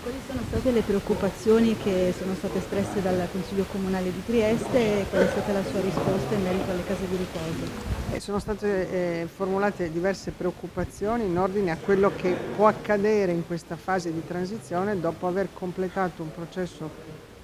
Quali sono state le preoccupazioni che sono state espresse dal Consiglio Comunale di Trieste e qual è stata la sua risposta in merito alle case di riposo? Sono state, formulate diverse preoccupazioni in ordine a quello che può accadere in questa fase di transizione dopo aver completato un processo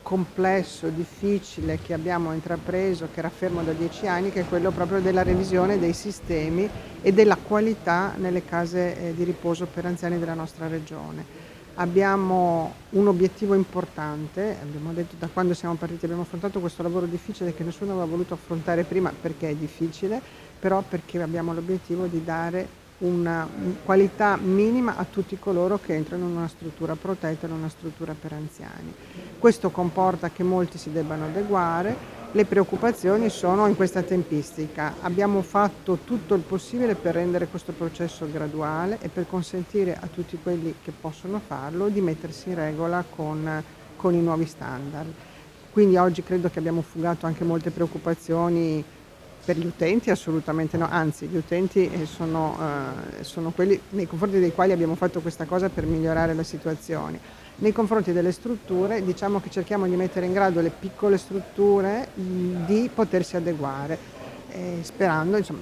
complesso, difficile che abbiamo intrapreso, che era fermo da 10 anni, che è quello proprio della revisione dei sistemi e della qualità nelle case, di riposo per anziani della nostra regione. Abbiamo un obiettivo importante, abbiamo detto da quando siamo partiti, abbiamo affrontato questo lavoro difficile che nessuno aveva voluto affrontare prima perché è difficile, però perché abbiamo l'obiettivo di dare una qualità minima a tutti coloro che entrano in una struttura protetta, in una struttura per anziani. Questo comporta che molti si debbano adeguare. Le preoccupazioni sono in questa tempistica. Abbiamo fatto tutto il possibile per rendere questo processo graduale e per consentire a tutti quelli che possono farlo di mettersi in regola con i nuovi standard. Quindi oggi credo che abbiamo fugato anche molte preoccupazioni per gli utenti, assolutamente no, anzi gli utenti sono quelli nei confronti dei quali abbiamo fatto questa cosa per migliorare la situazione. Nei confronti delle strutture diciamo che cerchiamo di mettere in grado le piccole strutture di potersi adeguare, sperando insomma,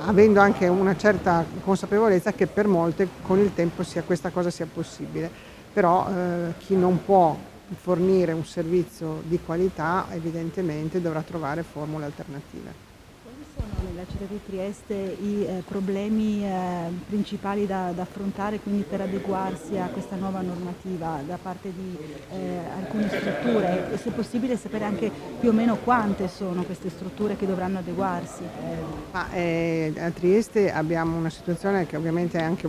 avendo anche una certa consapevolezza che per molte con il tempo questa cosa sia possibile. Però chi non può fornire un servizio di qualità evidentemente dovrà trovare formule alternative. Quali sono nella città di Trieste i problemi principali da affrontare quindi per adeguarsi a questa nuova normativa da parte di alcune strutture e se possibile sapere anche più o meno quante sono queste strutture che dovranno adeguarsi? A Trieste abbiamo una situazione che ovviamente anche,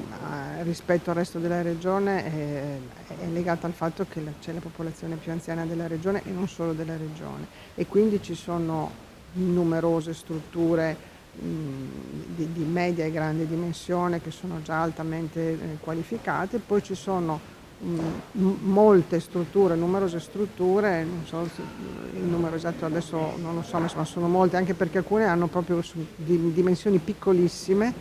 rispetto al resto della regione, è legata al fatto che c'è la popolazione più anziana della regione e non solo della regione e quindi ci sono numerose strutture, di media e grande dimensione che sono già altamente, qualificate, poi ci sono molte strutture, numerose strutture, non so se il numero esatto adesso non lo so, ma insomma sono molte, anche perché alcune hanno proprio dimensioni piccolissime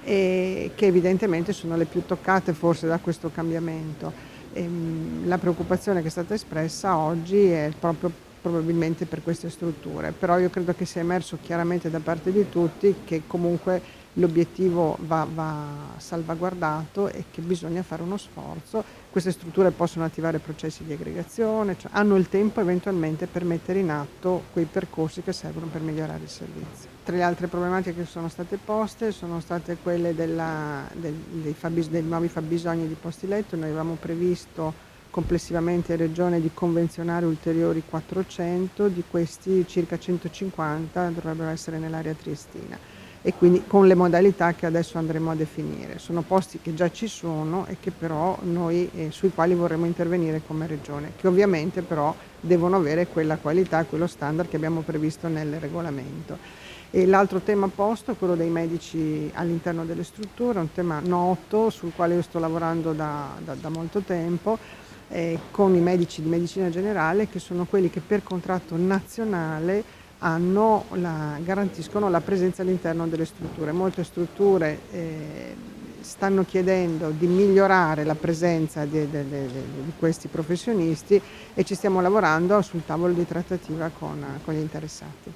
e che evidentemente sono le più toccate forse da questo cambiamento. La preoccupazione che è stata espressa oggi è proprio probabilmente per queste strutture, però io credo che sia emerso chiaramente da parte di tutti che comunque l'obiettivo va salvaguardato e che bisogna fare uno sforzo. Queste strutture possono attivare processi di aggregazione, cioè hanno il tempo eventualmente per mettere in atto quei percorsi che servono per migliorare il servizio. Tra le altre problematiche che sono state poste sono state quelle dei nuovi fabbisogni di posti letto. Noi avevamo previsto complessivamente in regione di convenzionare ulteriori 400, di questi circa 150 dovrebbero essere nell'area triestina e quindi con le modalità che adesso andremo a definire. Sono posti che già ci sono e che però noi, sui quali vorremmo intervenire come regione, che ovviamente però devono avere quella qualità, quello standard che abbiamo previsto nel regolamento. E l'altro tema posto è quello dei medici all'interno delle strutture, un tema noto sul quale io sto lavorando da molto tempo, con i medici di medicina generale che sono quelli che per contratto nazionale garantiscono la presenza all'interno delle strutture. Molte strutture stanno chiedendo di migliorare la presenza di questi professionisti e ci stiamo lavorando sul tavolo di trattativa con gli interessati.